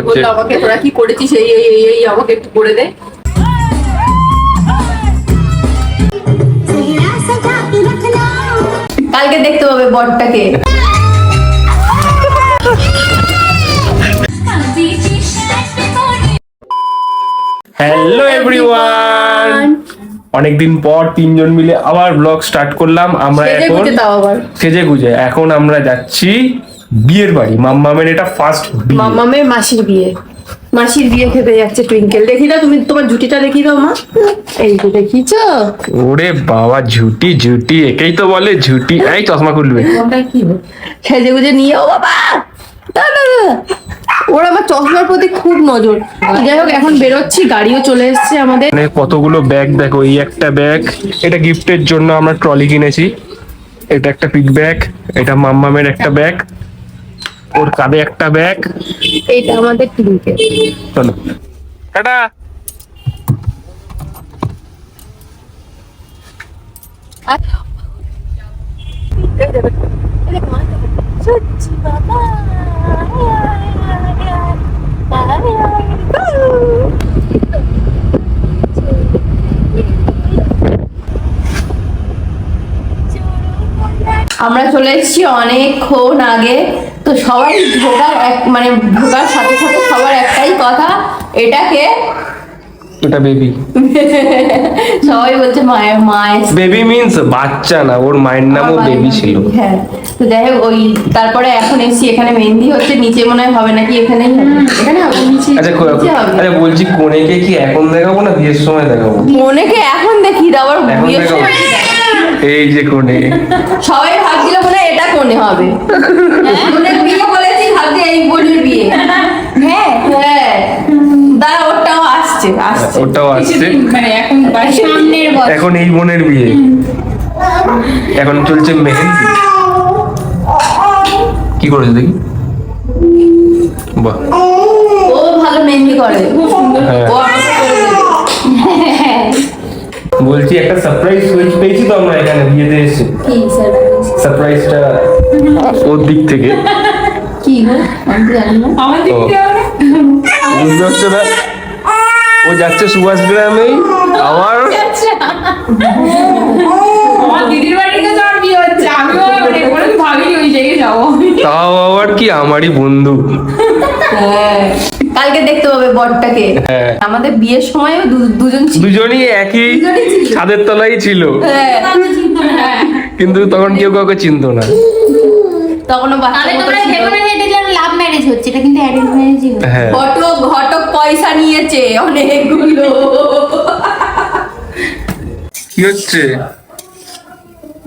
খাওয়াচ্ছে। আমাকে তোরা কি করেছিস এই আমাকে একটু করে দে। কালকে দেখতে পাবে বরটাকে। হ্যালো এভরিওয়ান, অনেকদিন পর তিনজন মিলে আবার ব্লগ স্টার্ট করলাম। আমরা এখন সেজে গুজে এখন আমরা যাচ্ছি বিয়ের বাড়ি। মাম্মামের এটা ফার্স্ট বিয়ে, মাম্মামের মাসির বিয়ে। মাসির বিয়ে খেতে যাচ্ছে টুইঙ্কেল। দেখি দাও তুমি তোমার জুটিটা দেখি দাও মা। এই তো দেখিছ? ওরে বাবা ঝুটি ঝুটি, একেই তো বলে ঝুটি। এই চশমা খুলবে সেজে গুজে নিয়ে। ও বাবা ওর আমার চশমার প্রতি খুব নজর। যাই হোক এখন বেরোচ্ছি, গাড়িও চলে এসেছে আমাদের। কতগুলো ব্যাগ দেখো, এই একটা ব্যাগ, এটা গিফটের জন্য আমরা ট্রলি কিনেছি। এটা একটা পিক ব্যাগ, এটা মাম্মামের একটা ব্যাগ, ওর কাঁধে একটা ব্যাগ, এইটা আমাদের টুইঙ্কেল। চলো টাটা। আমরা চলে এসেছি অনেকক্ষণ আগে। তো সবাই ঢোকার মানে ঢোকার সাথে সাথে সবার একটাই কথা, এটাকে ওটা বেবি। সবাই বলছে মায়ের মায়ের বেবি মিন্স বাচ্চা না, ওর মায়ের নামও বেবি ছিল। হ্যাঁ তো যাই হোক ওই তারপরে এখন এসেছি, এখানে মেহেন্দি হচ্ছে। নিচে মনে হয় হবে নাকি? এখানেই হবে, এখানে হবে নিচে। আচ্ছা আচ্ছা বলছি কোনেকে কি এখন দেখাবো না বিয়ের সময় দেখাবো? কোনেকে এখন দেখি আবার বিয়ের সময়। এই যে কোনে, সবাই ভাবছিল মনে হয় এটা কোনে হবে। কোনে বিয়ে বলেছি, ভাবছি এই বোনের বিয়ে। হ্যাঁ হ্যাঁ দাঁড়া ওটাও আসছে আসছে ওটাও আসছে। মানে এখন সামনের বছর এখন এই বোনের বিয়ে, এখন চলছে মেহেন্দি। কি করেছে দেখি? বাহ, ও ভালো মেহেন্দি করে, খুব সুন্দর। হ্যাঁ। ও আমাকে করে দেবে। বলছি একটা সারপ্রাইজ সুইচ পেয়েছি তো আমরা এখানে বিয়েতে এসে। কি সারপ্রাইজ? সারপ্রাইজটা ওর দিক থেকে। কি গো আমি তো জানি না। আমার দিক থেকে বুঝতে পারছো না? ও যাচ্ছে সুভাষ গ্রামেই আবার আমার দিদির বাড়িতে যাওয়ার বিয়ে হচ্ছে। আমিও মানে কোনো ভাবিনি ওই জায়গায় যাবো। তাও আবার কি আমারই বন্ধু। কালকে দেখতে পাবে বরটাকে। হ্যাঁ। আমাদের বিয়ের সময়ও দুজন ছিল। দুজনই একই ছাদের তলায় ছিল, কিন্তু তখন কেউ কাউকে চিনতো না। তখনও লাভ ম্যারেজ হচ্ছে, এটা কিন্তু অ্যারেঞ্জ ম্যারেজই হচ্ছে। হ্যাঁ, ঘটক পয়সা নিয়েছে অনেকগুলো। কি হচ্ছে?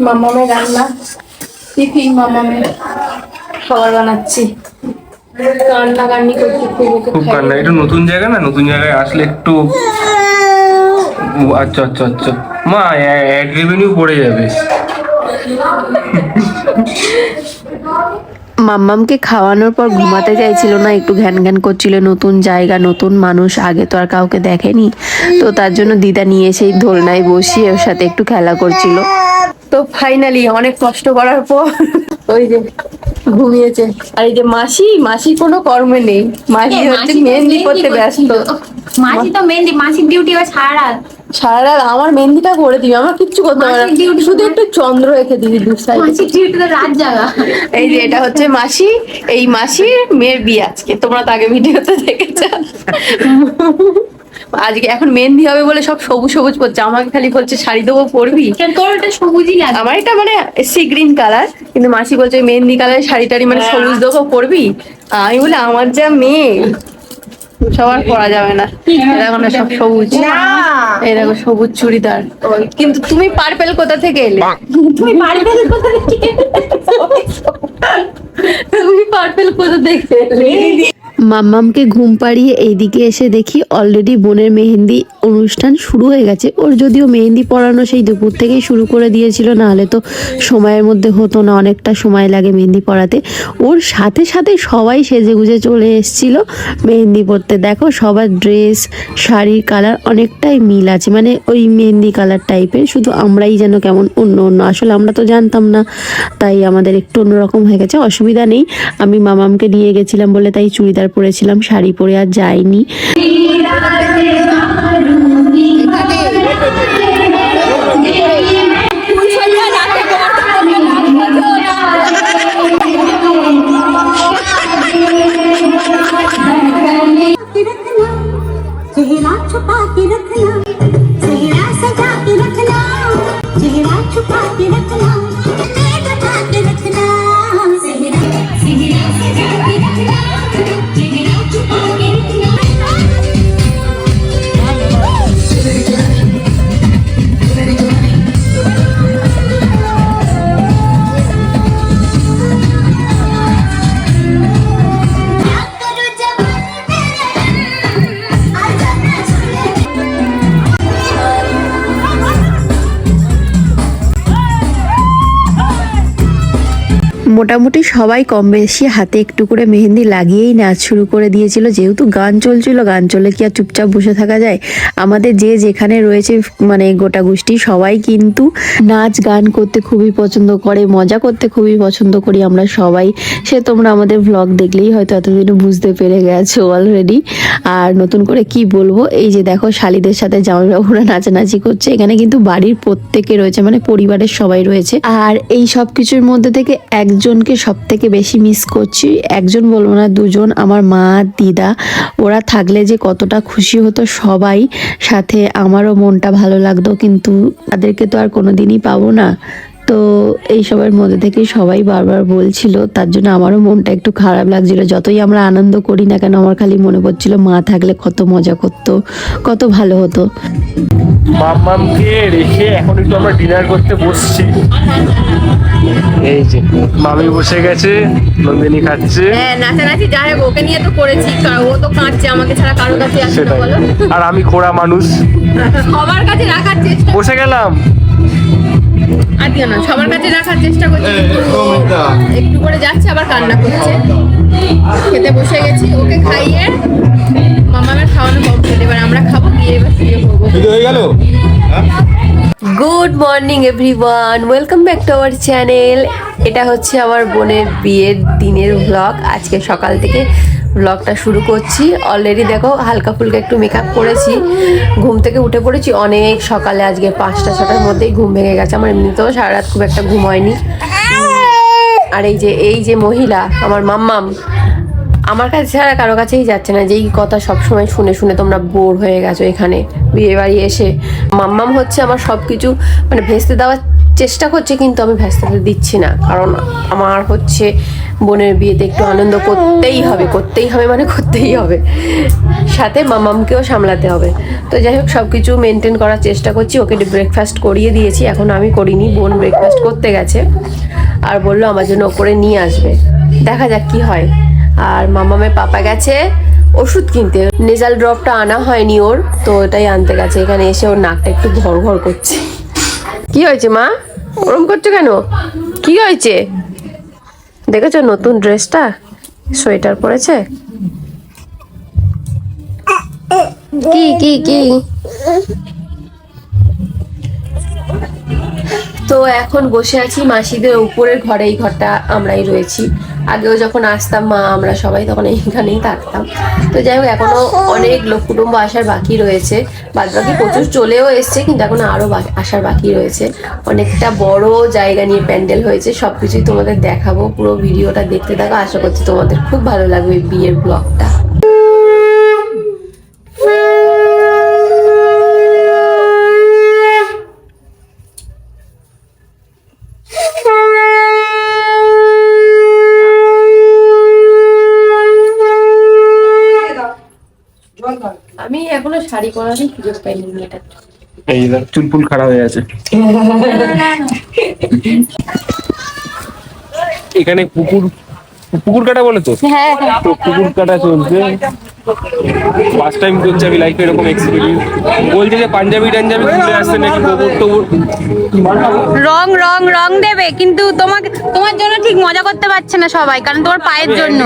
মামামের রান্না, টিফিন মামামের খাবার বানাচ্ছি। কান্নাকান্নি করছি খুব কান্না। এটা নতুন জায়গা না, নতুন জায়গায় আসলে একটু আচ্ছা আচ্ছা আচ্ছা মা অ্যাড রেভিনিউ পড়ে যাবে। মাম্মামকে খাওয়ানোর পর ঘুমাতে চাইছিল না, একটু ঘ্যান ঘ্যান করছিল। নতুন জায়গা, নতুন মানুষ, আগে তো আর কাউকে দেখেনি। তো তার জন্য দিদা নিয়ে সেই দোলনায় বসিয়ে ওর সাথে একটু খেলা করছিল। তো ফাইনালি অনেক কষ্ট করার পর ওই যে ঘুমিয়েছে। আর এই যে মাসি কোনো কর্মে নেই। মাসি হচ্ছে মেহেন্দি করতে ব্যস্ত। মাসি তো মেহেন্দি, মাসির ডিউটি হয় সারা রাত আমার মেহেন্দিটা করে দিবি, আমার কিচ্ছু করতে হবে না, শুধু একটু চন্দ্র রেখে দিবি দু সাইডে। মাসির ডিউটি তো রাত জাগা। এই যে এটা হচ্ছে মাসি, এই মাসির মেয়ের বিয়ে আজকে। তোমরা তো আগে ভিডিওতে দেখেছো। আজকে এখন মেহেন্দি হবে বলে সব সবুজ সবুজ পড়ছে। আমাকে খালি বলছে শাড়ি দেবো পরবি। তোর ওটা সবুজই লাগে। আমার এটা মানে সি গ্রিন কালার, কিন্তু মাসি বলছে মেহেন্দি কালারের শাড়ি টাড়ি মানে সবুজ দেবো পরবি। আমি বলে আমার যা মেয়ে সবার পরা যাবে না, দেখো না সব সবুজ। এই দেখো সবুজ চুড়িদার। কিন্তু তুমি পার্পেল কোথা থেকে এলে? তুমি পার্পেল কোথা থেকে? তুমি পার্পেল কোথা থেকে এলে? মাম্মামকে ঘুম পাড়িয়ে এইদিকে এসে দেখি অলরেডি বোনের মেহেন্দি অনুষ্ঠান শুরু হয়ে গেছে। ওর যদিও মেহেন্দি পরানো সেই দুপুর থেকেই শুরু করে দিয়েছিল, নাহলে তো সময়ের মধ্যে হতো না, অনেকটা সময় লাগে মেহেন্দি পরাতে। ওর সাথে সাথে সবাই সেজেগুজে চলে এসেছিল মেহেন্দি পরতে। দেখো সবার ড্রেস, শাড়ির কালার অনেকটাই মিল আছে, মানে ওই মেহেন্দি কালার টাইপের। শুধু আমরাই যেন কেমন অন্য অন্য, আসলে আমরা তো জানতাম না, তাই আমাদের একটু অন্যরকম হয়ে গেছে। অসুবিধা নেই, আমি মামামকে নিয়ে গেছিলাম বলে তাই চুড়িদার পরেছিলাম, শাড়ি পরে আর যাইনি। चेहरा छुपा के रखना, चेहरा सजा के रखना, चेहरा छुपा के रखना, ढका के रखना, चेहरा सजा के रखना, चेहरा छुपा के रखना। মোটামুটি সবাই কম বেশি হাতে একটু করে মেহেন্দি লাগিয়েই নাচ শুরু করে দিয়েছিল। যেহেতু গান চলছিল, গান চলে কি আর চুপচাপ বসে থাকা যায়? আমাদের যে যেখানে রয়েছে মানে গোটা গোষ্ঠী সবাই কিন্তু নাচ গান করতে খুবই পছন্দ করে, মজা করতে খুবই পছন্দ করি আমরা সবাই। সে তোমরা আমাদের ভ্লগ দেখলেই হয়তো এতদিনে বুঝতে পেরে গেছো অলরেডি। আর নতুন করে কি বলবো, এই যে দেখো শালিদের সাথে জামাইবাবুরা নাচানাচি করছে। এখানে কিন্তু বাড়ির প্রত্যেকে রয়েছে, মানে পরিবারের সবাই রয়েছে। আর এই সব কিছুর মধ্যে থেকে একজনকে সব থেকে বেশি মিস করছি। একজন বলবো না, দুজন, আমার মা দিদা। ওরা থাকলে যে কতটা খুশি হতো সবাই, সাথে আমারও মনটা ভালো লাগতো, কিন্তু তাদেরকে তো আর কোনোদিনই পাবো না। তো এই সবের মধ্যে থেকে সবাই বারবার বলছিল, তার জন্য আমারও মনটা একটু খারাপ লাগছিল। যতই আমরা আনন্দ করি না কেন, আমার খালি মনে পড়ছিল মা থাকলে কত মজা করতো, কত ভালো হতো। মাম্মামকে রেখে এখন একটু আমরা ডিনার করতে বসছি। এই যে মামি বসে গেছে, নন্দিনী খাচ্ছে। হ্যাঁ, নাচানাচি যাই হোক ওকে নিয়ে তো করেছি, ও তো কাঁদছে, আমাকে ছাড়া কারোর কাছে আসে না, সেটাই। বলো। আর আমি খোড়া মানুষ, সবার কাছে রাখার চেষ্টা, বসে গেলাম। আর দিও না, সবার কাছে রাখার চেষ্টা করছি, কিন্তু একটু করে যাচ্ছে আবার কান্না করছে। খেতে বসে গেছি, ওকে খাইয়ে মামামের খাওয়ানো কমপ্লিট, এবার আমরা খাবো, গিয়ে এবার শুয়ে পড়বো। হয়ে গেল। Good morning everyone, welcome back to our channel. এটা হচ্ছে আমার বোনের বিয়ের দিনের ব্লগ। আজকে সকাল থেকে ব্লগটা শুরু করছি। অলরেডি দেখো হালকা ফুলকা একটু মেকআপ করেছি, ঘুম থেকে উঠে পড়েছি অনেক সকালে, আজকে 5টা-6টার মধ্যেই ঘুম ভেঙে গেছে আমার। এমনিতেও সারা রাত খুব একটা ঘুম হয়নি। আর এই যে মহিলা আমার মাম্মাম, আমার কাছে ছাড়া কারো কাছেই যাচ্ছে না। যেই কথা সবসময় শুনে শুনে তোমরা বোর হয়ে গেছো এখানে বিয়ে বাড়ি এসে। মাম্মাম হচ্ছে আমার সব কিছু মানে ভেস্তে দেওয়ার চেষ্টা করছে, কিন্তু আমি ভেস্তে দিচ্ছি না, কারণ আমার হচ্ছে বোনের বিয়েতে একটু আনন্দ করতেই হবে, মানে করতেই হবে, সাথে মাম্মামকেও সামলাতে হবে। তো যাই হোক সব কিছু মেনটেন করার চেষ্টা করছি। ওকে ব্রেকফাস্ট করিয়ে দিয়েছি, এখন আমি করিনি, বোন ব্রেকফাস্ট করতে গেছে আর বললো আমার জন্য ওপরে নিয়ে আসবে, দেখা যাক কি হয়। আর মামামের পাপা গেছে ওষুধ কিনতে, নেজাল ড্রপটা আনা হয়নি ওর, তো ওটাই আনতে গেছে। এখানে এসে ওর নাকটা একটু ঘর ঘর করছে। কি হয়েছে মা, ওরম করছো কেন? কি হয়েছে? দেখেছো নতুন ড্রেসটা, সোয়েটার পরেছে। কি কি কি তো এখন বসে আছি মাসিদের উপরের ঘরে। এই ঘরটা আমরাই রয়েছি, আগেও যখন আসতাম মা আমরা সবাই তখন এইখানেই থাকতাম। তো যাই হোক এখনো অনেক লোক কুটুম্ব আসার বাকি রয়েছে, বাদ বাকি প্রচুর চলেও এসছে, কিন্তু এখন আরো আসার বাকি রয়েছে। অনেকটা বড় জায়গা নিয়ে প্যান্ডেল হয়েছে, সবকিছুই তোমাদের দেখাবো, পুরো ভিডিওটা দেখতে থাকো। আশা করছি তোমাদের খুব ভালো লাগবে এই বিয়ের ব্লগটা। আমি এখনো শাড়ি পরারই সুযোগ পাইনি এটা। এই যে চুলপুল খারাপ হয়ে আছে। এখানে পুকুর কাটা বলে তো, তো পুকুর কাটা চলছে। ফার্স্ট টাইম করছি আমি লাইফে এরকম এক্সপিরিয়েন্স। বলছে যে পাঞ্জাবি টাঞ্জাবি ঘুরে আসছে নাকি, গোবর টোবর রং রং রং দেবে, কিন্তু তোমার জন্য ঠিক মজা করতে পারছে না সবাই, কারণ তোমার পায়ের জন্য।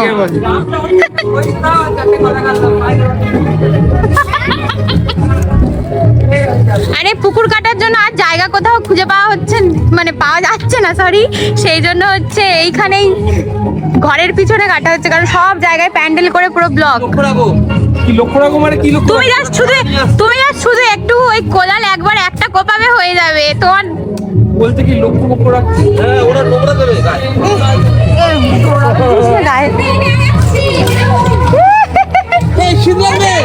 আরে পুকুর কাটার জন্য আর জায়গা কোথাও খুঁজে পাওয়া হচ্ছে, মানে পাওয়া যাচ্ছে না, সরি। সেই জন্য হচ্ছে এইখানেই ঘরের পিছনে কাটা হচ্ছে, কারণ সব জায়গায় প্যান্ডেল করে পুরো ব্লক। কি লক্ষ্য রাখো মানে কি লক্ষ্য? তুমি জাস্ট শুধু একটু ওই কোলাল একবার একটা কোপাবে হয়ে যাবে তোমার। বলতে কি লক্ষ্য রাখছি? হ্যাঁ, ওরা নোংরা দেবে গায়ে। এই সুন্দর মেয়ে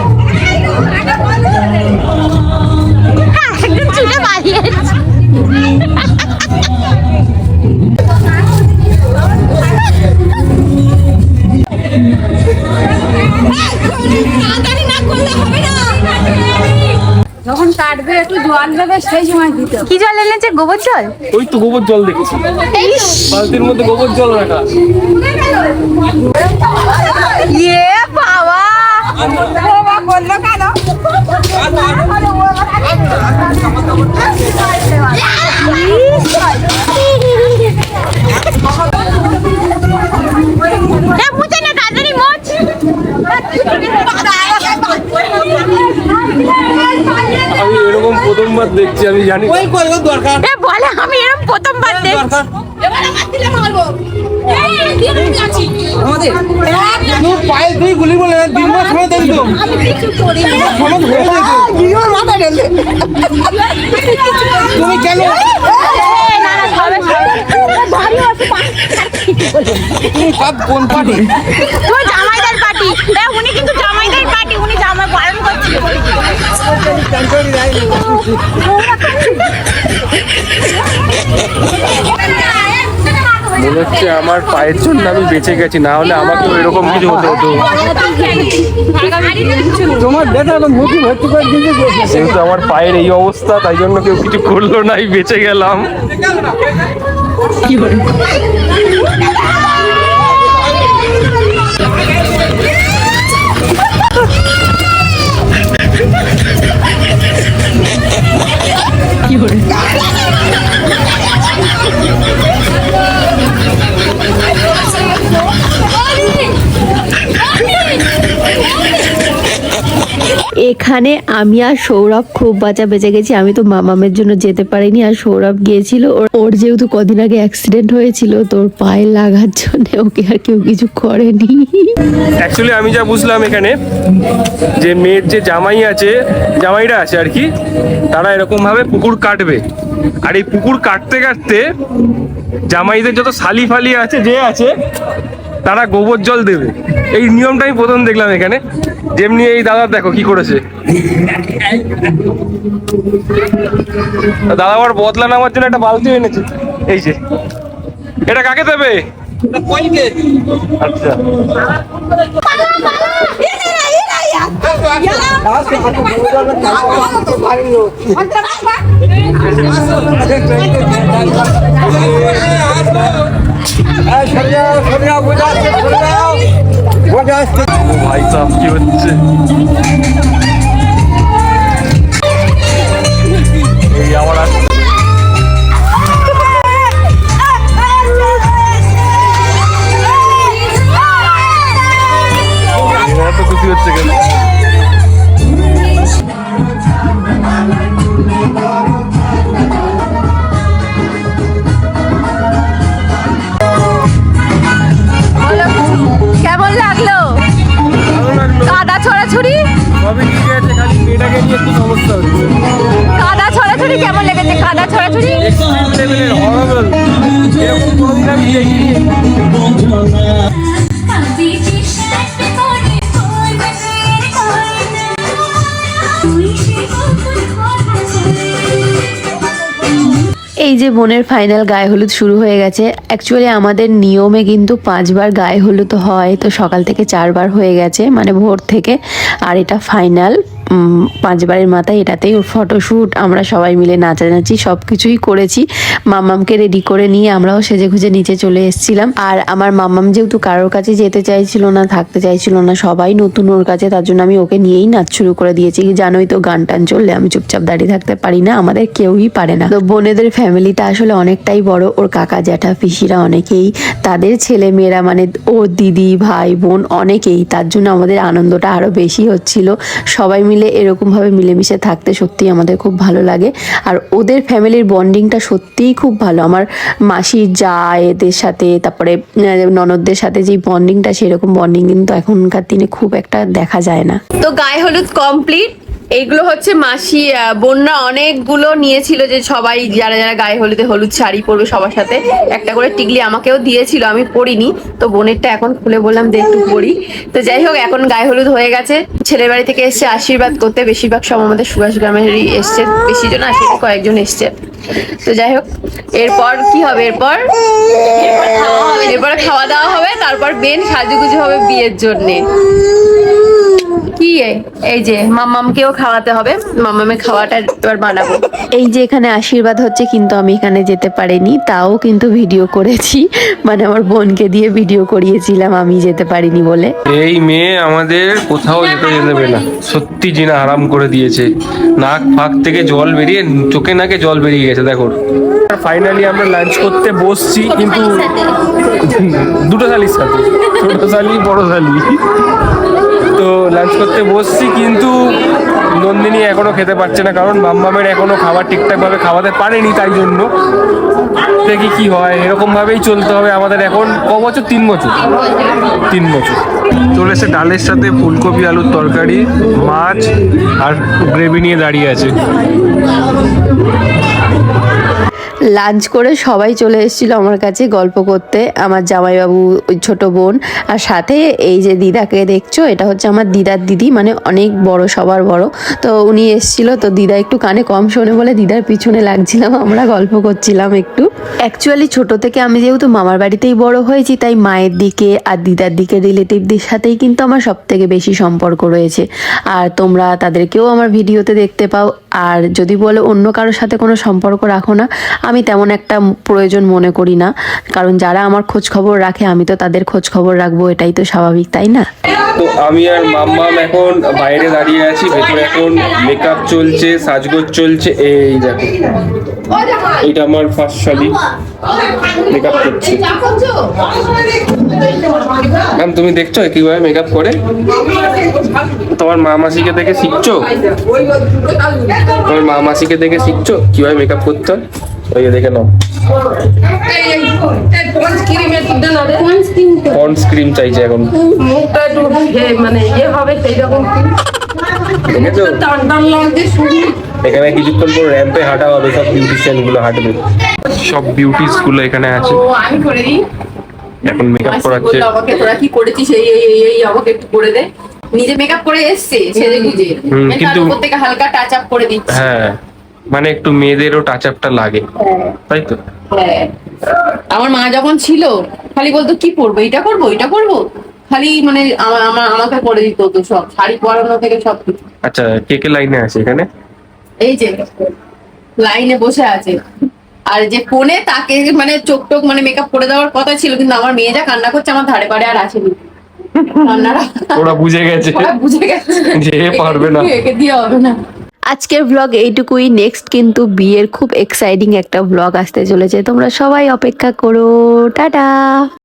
একদম ছুটে পালিয়েছে। যখন কাটবে একটু জল দেবে, সেই সময় দিতে। কি জল এনেছে? গোবর জল? ওই তো গোবর জল দেখেছি, বালতির মধ্যে গোবর জল রাখা। ইয়ে বাবা, বললো কেন? মুছে না তাড়াতাড়ি মোচ। আমি এরকম প্রথমবার দেখছি, আমি জানি বলে আমি এরকম প্রথমবার দেখছি। তুমি কেন সব কোন পার্টি? তুই জামাইদার পার্টি। উনি কিন্তু জামাইদার পার্টি, উনি জামাই বারণ করছিল। মনে হচ্ছে আমার পায়ের জন্য আমি বেঁচে গেছি, না হলে আমাকে এরকম কিছু হতে হতো। তোমার দেখা মুখি ভর্তি করে দিয়েছে। যেহেতু আমার পায়ের এই অবস্থা, তাই জন্য কেউ কিছু করলো না, আমি বেঁচে গেলাম। এখানে আমি আর সৌরভ খুব বাঁচা বেঁচে গেছি। আমি তো মামামের জন্য যেতে পারিনি, আর সৌরভ গিয়েছিল। ওর যেহেতু কদিন আগে অ্যাক্সিডেন্ট হয়েছিল, তোর পায়ে লাগার জন্য ওকে আর কেউ কিছু করেনি। অ্যাকচুয়ালি আমি যা বুঝলাম এখানে, যে মেয়ের যে জামাইরা আছে আর কি, তারা এরকম ভাবে পুকুর কাটবে, আর এই পুকুর কাটতে কাটতে জামাইদের যত শালি ফালি আছে তারা গোবর জল দেবে। এই নিয়মটা আমি প্রথম দেখলাম এখানে। যেমনি এই দাদা দেখো কি করেছে, দাদা আবার বদলা নেওয়ার জন্য একটা বালতি এনেছে। এই যে এটা কাকে দেবে? আচ্ছা, ভাই সাহেব কি হচ্ছে? এই আমার এত খুশি হচ্ছে কেন? কেমন লাগলো? কাদা ছড়াছড়ি সবই ঠিক আছে, খালি মেয়েটাকে নিয়ে একটু সমস্যা হচ্ছে। কাদা ছড়াছড়ি কেমন লেগেছে? কাদা ছড়াছড়ি এক্সট্রিম লেভেলের হরিবল, এরকম কোনোদিন আমি দেখিনি। कभी भी शायद कोने कोई बदले कोई ना कोई सी कोई खोता चले। এই যে বোনের ফাইনাল গায়ে হলুদ শুরু হয়ে গেছে। অ্যাকচুয়ালি আমাদের নিয়মে কিন্তু 5 বার গায়ে হলুদ হয়, তো সকাল থেকে 4 বার হয়ে গেছে, মানে ভোর থেকে। আর এটা ফাইনাল 5 বারের মাথায় এটাতেই ওর ফটোশ্যুট, আমরা সবাই মিলে নাচানাচি সব কিছুই করেছি। মাম্মামকে রেডি করে নিয়ে আমরাও সেজে গুজে নিচে চলে এসেছিলাম। আর আমার মাম্মাম যেহেতু কারোর কাছে যেতে চাইছিল না, থাকতে চাইছিল না, সবাই নতুন ওর কাছে, তার জন্য আমি ওকে নিয়েই নাচ শুরু করে দিয়েছি। জানোই তো, গান টান চললে আমি চুপচাপ দাঁড়িয়ে থাকতে পারি না, আমাদের কেউই পারে না। তো বোনেদের ফ্যামিলিটা আসলে অনেকটাই বড়, ওর কাকা জ্যাঠা পিসিরা অনেকেই, তাদের ছেলে মেয়েরা, মানে ওর দিদি ভাই বোন অনেকেই, তার জন্য আমাদের আনন্দটা আরো বেশি হচ্ছিল। সবাই মিলে মিলে এরকম ভাবে মিলেমিশে থাকতে সত্যি আমাদের খুব ভালো লাগে। আর ওদের ফ্যামিলির বন্ডিংটা সত্যিই খুব ভালো। আমার মাসির যা এদের সাথে, তারপরে ননদদের সাথে যে বন্ডিংটা, সেরকম বন্ডিং কিন্তু এখনকার দিনে খুব একটা দেখা যায় না। তো গায়ে হলুদ কমপ্লিট। এইগুলো হচ্ছে মাসি বোনরা অনেকগুলো নিয়েছিল, যে সবাই যারা যারা গায়ে হলুদে হলুদ শাড়ি পরবে সবার সাথে একটা করে টিকলি আমাকেও দিয়েছিল, আমি পরিনি। তো বোনেরটা এখন খুলে বললাম যে একটু পরি। তো যাই হোক, এখন গায়ে হলুদ হয়ে গেছে। ছেলের বাড়ি থেকে এসছে আশীর্বাদ করতে, বেশিরভাগ সময় আমাদের সুভাষ গ্রামেরই এসছে, বেশি জন আসেনি, কয়েকজন এসছে। তো যাই হোক, এরপর কি হবে? এরপর খাওয়া দাওয়া হবে, তারপর বেন সাজুগুজু হবে বিয়ের জন্যে। কি এই যে মাম্মামকেও খাওয়াতে হবে, মাম্মামের খাওয়াটা এবার বানাবো। এই যে এখানে আশীর্বাদ হচ্ছে, কিন্তু আমি এখানে যেতে পারিনি, তাও কিন্তু ভিডিও করেছি, মানে আমার বোনকে দিয়ে ভিডিও করিয়েছিলাম, আমি যেতে পারিনি বলে। এই মেয়ে আমাদের কোথাও যেতে দেবে না, সত্যি জিনা আরাম করে দিয়েছে। নাক ফাঁক থেকে জল বেরিয়ে, চোখে নাকে জল বেরিয়ে গেছে দেখো। ফাইনালি আমরা লাঞ্চ করতে বসছি, কিন্তু দুটো শালির সাথে, ছোট শালি বড় শালি। তো লাঞ্চ করতে বসছি, কিন্তু নন্দিনী এখনো খেতে পারছে না, কারণ মাম্মামের এখনো খাবার ঠিকঠাক ভাবে খাওয়াতে পারেনি, তাই জন্য দেখি কি হয়। এরকম ভাবেই চলতে হবে আমাদের। এখন ক বছর? 3 বছর। 3 বছর চলেছে। ডালের সাথে ফুলকপি আলুর তরকারি, মাছ আর গ্রেভি নিয়ে দাঁড়িয়ে আছে। লাঞ্চ করে সবাই চলে এসেছিল আমার কাছে গল্প করতে, আমার জামাইবাবু, ওই ছোট বোন, আর সাথে এই যে দিদাকে দেখছো, এটা হচ্ছে আমার দিদার দিদি, মানে অনেক বড়, সবার বড়। তো উনি এসেছিল, তো দিদা একটু কানে কম শোনে বলে দিদার পিছনে লাগছিলাম, আমরা গল্প করছিলাম একটু। অ্যাকচুয়ালি ছোট থেকে আমি যেহেতু মামার বাড়িতেই বড় হয়েছি, তাই মায়ের দিকে আর দিদার দিকে রিলেটিভদের সাথেই কিন্তু আমার সব থেকে বেশি সম্পর্ক রয়েছে। আর তোমরা তাদেরকেও আমার ভিডিওতে দেখতে পাও। আর যদি বলো অন্য কারোর সাথে কোনো সম্পর্ক রাখো না, আমি তেমন একটা প্রয়োজন মনে করি না, কারণ যারা আমার খোঁজ খবর রাখে আমি তো তাদের খোঁজ খবর রাখবো, এটাই তো স্বাভাবিক, তাই না? তো আমি আর মাম্মাম এখন বাইরে দাঁড়িয়ে আছি, ভেতরে এখন মেকআপ চলছে, সাজগোজ চলছে। এই দেখো, এটা আমার ফার্স্ট শালি মেকআপ করছে। ম্যাম তুমি দেখছো কিভাবে মেকআপ করে? তোমার মা মাসিকে দেখে শিখছো? তোমার মা মাসিকে দেখে শিখছো কিভাবে মেকআপ করতে হয়? ওই দেখে নাও, পন্ডস ক্রিম চাইছে এখন। দেখেছো? এখানে কিছুক্ষণ পর র্যাম্পে হাঁটা হবে, সব বিউটিশিয়ান গুলো হাঁটবে, সব বিউটিস গুলো এখানে আছে। আমি করে দিই এখন মেকআপ করাচ্ছে। আমাকে তোরা কি করেছিস, এই আমাকে একটু করে দে। নিজে মেকআপ করে এসছে সেজে গুজে, কিন্তু উপর থেকে হালকা টাচ আপ করে দিচ্ছি। হ্যাঁ, মানে একটু মেয়েদেরও টাচ আপটা লাগে, তাই তো? হ্যাঁ, আমার মা যখন ছিল খালি বলতো কি পরবো, এটা করবো, এটা করবো, খালি মানে আমাকে করে দিত তো সব, শাড়ি পরানো থেকে সব কিছু। আচ্ছা, কে কে লাইনে আছে এখানে? এই যে লাইনে বসে আছে, আর যে ফোনে তাকে মানে চোখ টোক মানে মেকআপ করে দেওয়ার কথা ছিল, কিন্তু আমার মেয়ে যা কান্না করছে আমার ধারে পারে আর আসেনি। ওরা বুঝে গেছে যে পারবে না, একে দিয়ে হবে না। আজকের ব্লগ এইটুকুই। নেক্সট কিন্তু বিয়ের খুব এক্সাইটিং একটা ব্লগ আসতে চলেছে, তোমরা সবাই অপেক্ষা করো। টাটা।